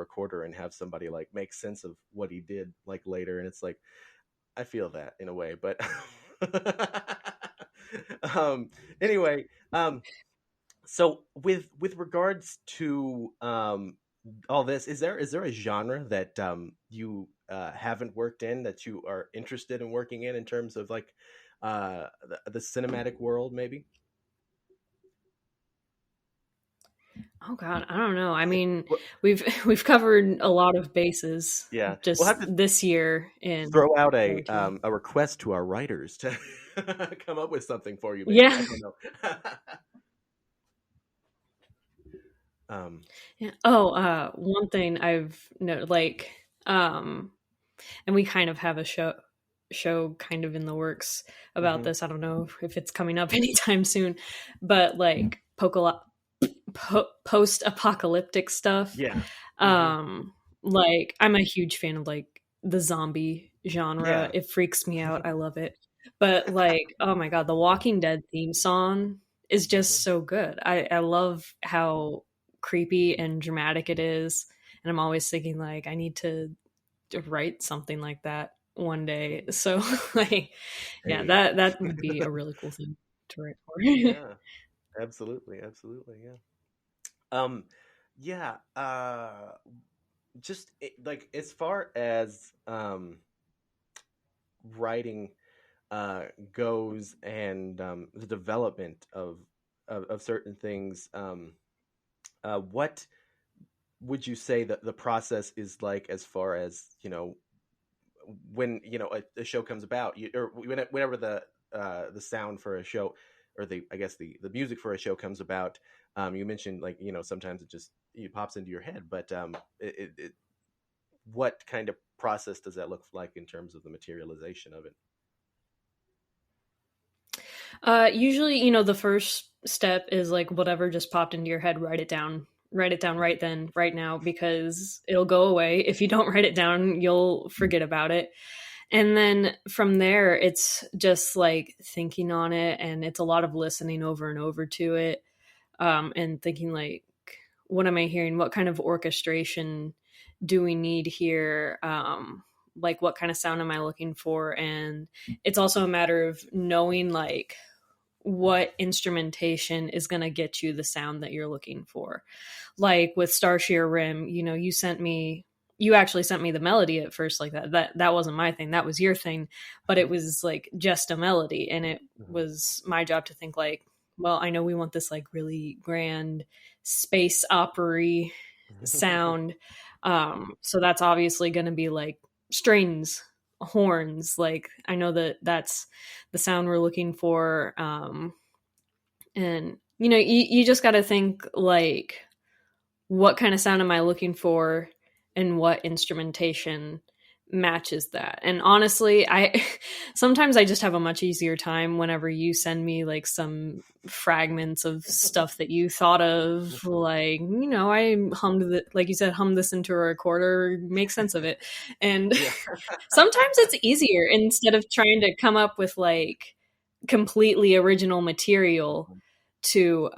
recorder and have somebody like make sense of what he did like later. And it's like, I feel that in a way, but um, anyway, so with regards to all this, is there a genre that you haven't worked in that you are interested in working in terms of like the cinematic world, maybe? Oh God, I don't know. I mean, Well, we've covered a lot of bases yeah, we'll just have to this year in throw out poetry. a request to our writers to come up with something for you. Maybe, I Yeah. don't know. um, Yeah. Oh, one thing I've noted, like, and we kind of have a show kind of in the works about mhm. this. I don't know if it's coming up anytime soon, but like post-apocalyptic stuff. Yeah. Hmm. Um, like I'm a huge fan of like the zombie genre. Yeah. It freaks me out. I love it. But like, oh my God, the Walking Dead theme song is just Hmm. so good. I love how creepy and dramatic it is. And I'm always thinking like I need to write something like that one day. So like yeah, Hey. that would be a really cool thing to write for. Yeah. Absolutely. Absolutely. Yeah. Um. Yeah. Just like as far as writing uh goes, and the development of certain things, what would you say that the process is like, as far as when a show comes about, or whenever the sound for a show, or the I guess the music for a show comes about? You mentioned, like, sometimes it pops into your head, but what kind of process does that look like in terms of the materialization of it? Usually, the first step is like whatever just popped into your head, write it down. Write it down right then, right now, because it'll go away. If you don't write it down, you'll forget about it. And then from there, it's just like thinking on it, and it's a lot of listening over and over to it, and thinking like, what am I hearing? What kind of orchestration do we need here? Like, what kind of sound am I looking for? And it's also a matter of knowing like what instrumentation is going to get you the sound that you're looking for. Like with Starshear Rim, you actually sent me the melody at first, like that wasn't my thing, that was your thing, but it was like just a melody, and it Mhm. was my job to think like, well, I know we want this like really grand space opery sound. So that's obviously going to be like strings, horns. Like I know that that's the sound we're looking for. And you just got to think like, what kind of sound am I looking for, and what instrumentation matches that? And honestly, I sometimes I just have a much easier time whenever you send me like some fragments of stuff that you thought of, like, I hummed like you said, hum this into a recorder, make sense of it. And Yeah. sometimes it's easier, instead of trying to come up with like completely original material, to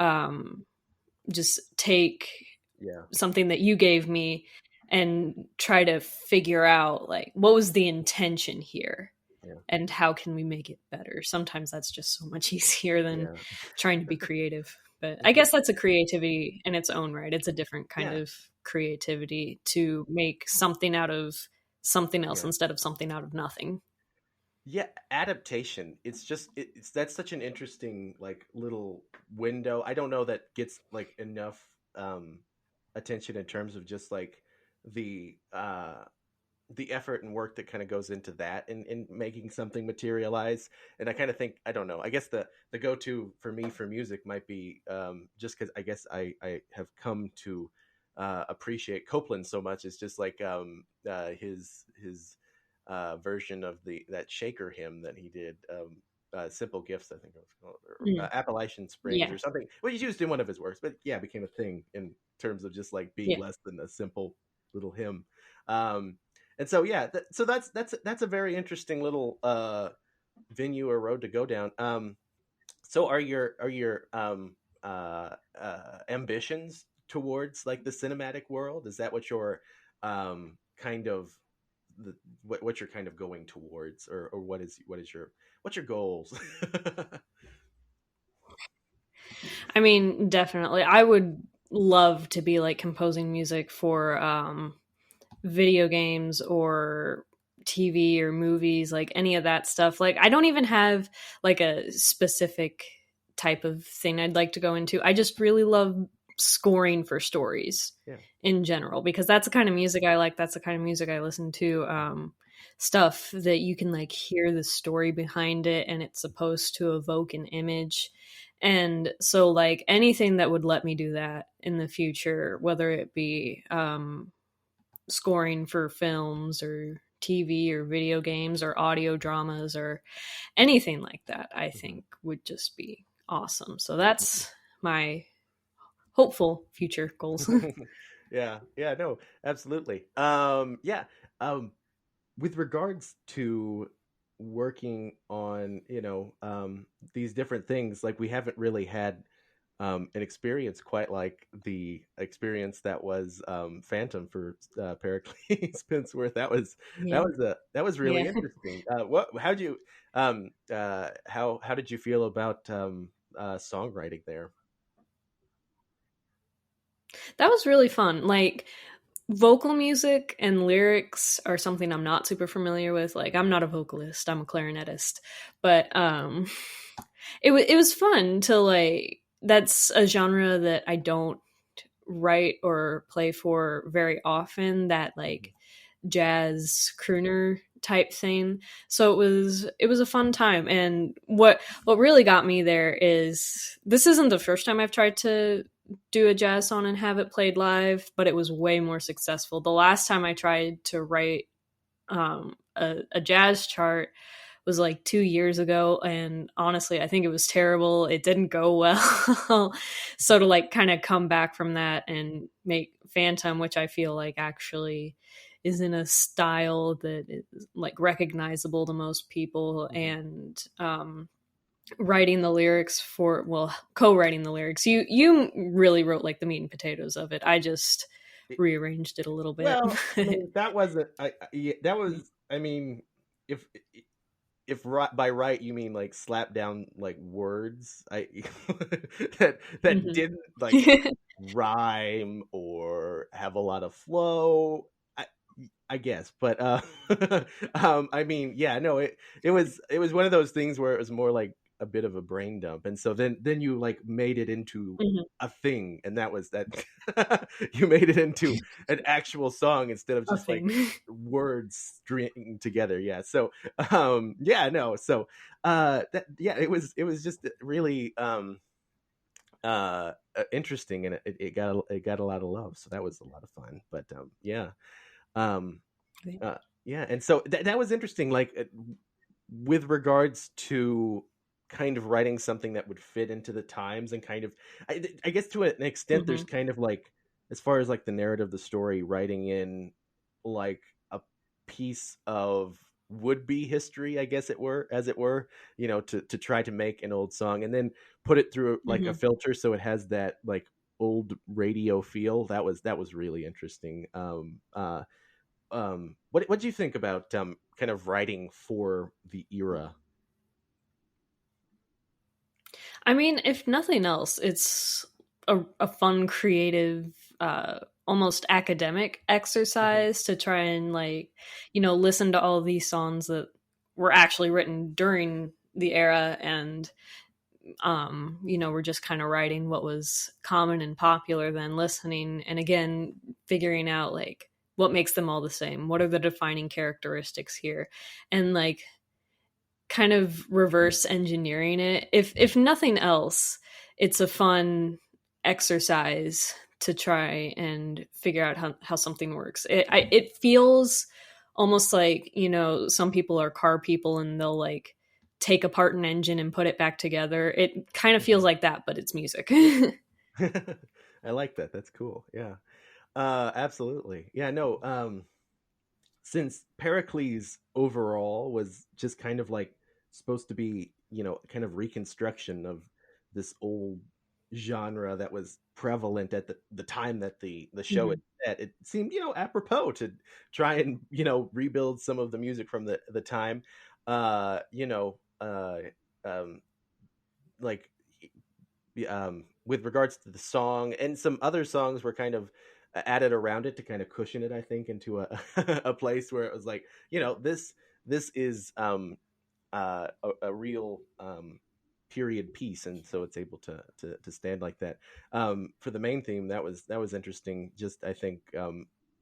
just take Yeah. something that you gave me and try to figure out like what was the intention here, Yeah. and how can we make it better. Sometimes that's just so much easier than Yeah. trying to be creative, but I guess that's a creativity in its own right. It's a different kind Yeah. of creativity to make something out of something else Yeah. instead of something out of nothing. Yeah, adaptation. It's just it's that's such an interesting like little window. I don't know that gets like enough attention in terms of just like the uh the effort and work that kind of goes into that in making something materialize. And I kind of think, I don't know, I guess the go-to for me for music might be just because I guess I have come to appreciate Copeland so much. It's just like his version of the that Shaker hymn that he did, Simple Gifts, I think it was called, or Mm, Appalachian Springs yeah, or something. Well, he's used in one of his works, but yeah, it became a thing in terms of just like being yeah. less than a simple little hymn. Um, and so yeah, so that's a very interesting little venue or road to go down. So are your ambitions towards like the cinematic world? Is that what you're kind of what you're kind of going towards, or what's your goals? I mean, definitely. I would love to be like composing music for video games or TV or movies, like any of that stuff. Like I don't even have like a specific type of thing I'd like to go into. I just really love scoring for stories Yeah. in general because that's the kind of music I like. That's the kind of music I listen to. Stuff that you can like hear the story behind it and it's supposed to evoke an image. And so like anything that would let me do that in the future, whether it be scoring for films or TV or video games or audio dramas or anything like that, I think would just be awesome. So that's my hopeful future goals. Yeah, yeah, no, absolutely. Yeah. Um, with regards to working on, these different things, like we haven't really had an experience quite like the experience that was Phantom for Pericles Penceworth. Yeah. That was really Yeah. interesting. How did you feel about songwriting there? That was really fun. Like vocal music and lyrics are something I'm not super familiar with. Like I'm not a vocalist, I'm a clarinetist. But it was fun to like that's a genre that I don't write or play for very often, that like jazz crooner type thing. So it was a fun time. And what really got me there is this isn't the first time I've tried to do a jazz song and have it played live, but it was way more successful. The last time I tried to write a jazz chart was like 2 years ago, and honestly I think it was terrible. It didn't go well. So to like kind of come back from that and make Phantom, which I feel like actually is in a style that is like recognizable to most people, Mhm. and writing the lyrics for, well, co-writing the lyrics, you really wrote like the meat and potatoes of it. I just rearranged it a little bit. Well, I mean, that wasn't. Yeah, that was. I mean, if by right you mean like slap down like words, that Mhm. didn't like rhyme or have a lot of flow. I, I guess, but I mean, yeah, no, it was one of those things where it was more like a bit of a brain dump, and so then you like made it into Mhm. a thing, and that was that. You made it into an actual song instead of A just like thing. words stringing together. Yeah, so yeah, no, so yeah, it was just really interesting, and it got a lot of love, so that was a lot of fun. But yeah. Um, yeah, and so that was interesting. Like with regards to kind of writing something that would fit into the times and kind of, I guess to an extent, there's Mhm. kind of like as far as like the narrative, the story, writing in like a piece of would be history, I guess it were, to try to make an old song and then put it through like a Mhm. filter so it has that like old radio feel. That was really interesting. What do you think about kind of writing for the era? I mean, if nothing else, it's a fun, creative, almost academic Mhm. exercise to try and like, listen to all these songs that were actually written during the era, and we're just kind of writing what was common and popular then, listening and again figuring out like what makes them all the same, what are the defining characteristics here, and like kind of reverse engineering it. If nothing else, it's a fun exercise to try and figure out how something works. It feels almost like, some people are car people and they'll like take apart an engine and put it back together. It kind of feels Mhm. like that, but it's music. I like that. That's cool. Yeah. Absolutely. Yeah, no, since Pericles overall was just supposed to be, kind of reconstruction of this old, genre that was prevalent at the time that the show Mhm. is set, it seemed, apropos to try and, rebuild some of the music from the time. Uh, you know, uh, um, like with regards to the song, and some other songs were kind of added around it to kind of cushion it, I think, into a a place where it was like, this is a real period piece, and so it's able to stand like that. For the main theme, that was interesting. Just I think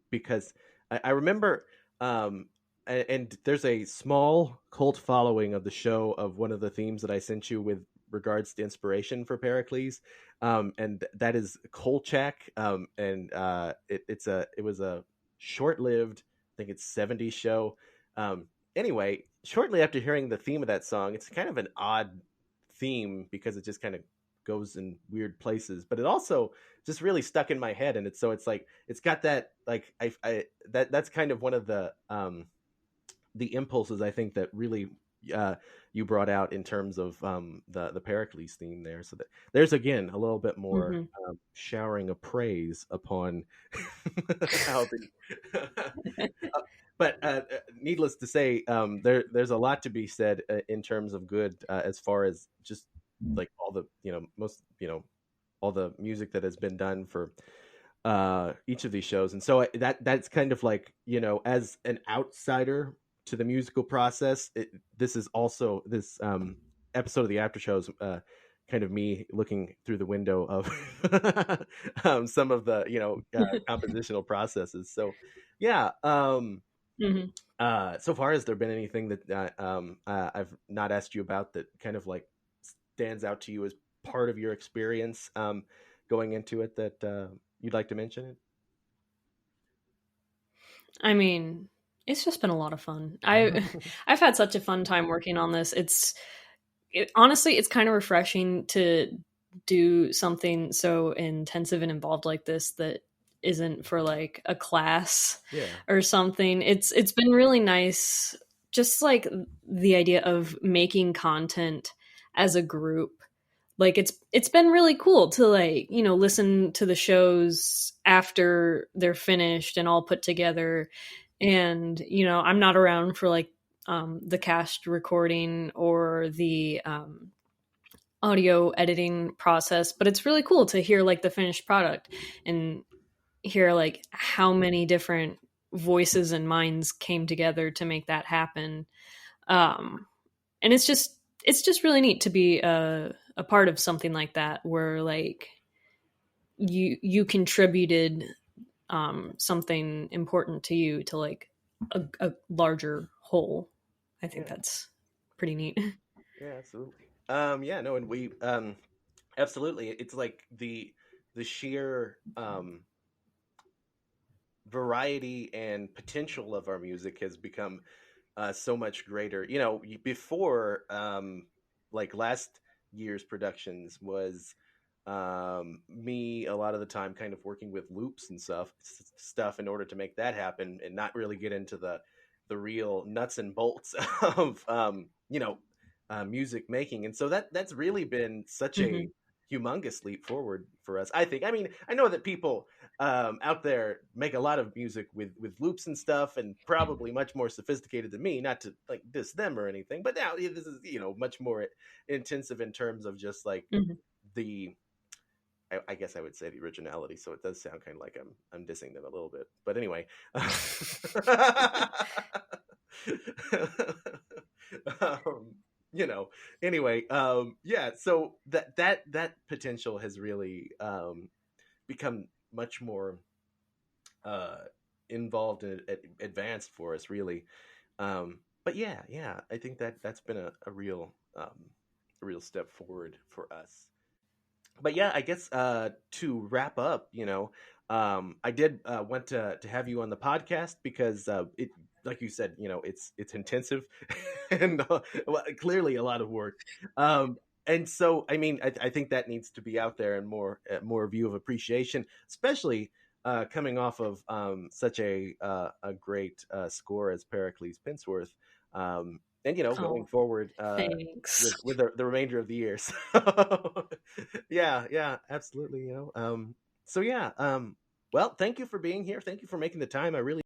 because I remember, and there's a small cult following of the show of one of the themes that I sent you with regards to inspiration for Pericles, and that is Kolchak, and it was a short-lived, I think it's 70s show. Anyway, shortly after hearing the theme of that song, it's kind of an odd theme because it just kind of goes in weird places, but it also just really stuck in my head, and it's like it's got that, like, that's kind of one of the impulses, I think, that really you brought out in terms of the Pericles theme there. So that there's again a little bit more Mhm. showering of praise upon how the but needless to say, there's a lot to be said in terms of good, as far as just like all the, most, all the music that has been done for each of these shows. And so that's kind of like, as an outsider to the musical process, this is also this episode of the after shows, kind of me looking through the window of some of the, compositional processes. So yeah. Mhm. So far, has there been anything that I've not asked you about that kind of like stands out to you as part of your experience going into it that you'd like to mention it? I mean, it's just been a lot of fun. I've had such a fun time working on this. Honestly, it's kind of refreshing to do something so intensive and involved like this that isn't for like a class Yeah. or something. It's been really nice, just like the idea of making content as a group. Like it's been really cool to, like, listen to the shows after they're finished and all put together. And I'm not around for like the cast recording or the audio editing process, but it's really cool to hear like the finished product and hear like how many different voices and minds came together to make that happen. And it's just really neat to be a part of something like that, where like you contributed something important to you to like a larger whole. I think Yeah. that's pretty neat. Yeah, absolutely. Yeah, no, and we absolutely, it's like the sheer variety and potential of our music has become so much greater. Before, like last year's productions was me a lot of the time kind of working with loops and stuff in order to make that happen, and not really get into the real nuts and bolts of music making. And so that's really been such a Hmm. humongous leap forward for us, I think. I mean, I know that people out there make a lot of music with loops and stuff, and probably much more sophisticated than me. Not to like diss them or anything, but now this is, much more intensive in terms of just like Hmm. the. I guess I would say the originality. So it does sound kind of like I'm dissing them a little bit, but anyway. um, you know. Anyway, yeah. So that potential has really become much more uh, involved and advanced for us, really. But yeah, I think that's been a real step forward for us. But yeah, I guess to wrap up, I did want to have you on the podcast because it, like you said, it's intensive and well, clearly a lot of work. And so, I mean, I think that needs to be out there and more view of appreciation, especially coming off of such a great score as Pericles Pinsworth. and going Oh, forward thanks. with the remainder of the year. So yeah, absolutely. So yeah, well, thank you for being here. Thank you for making the time. I really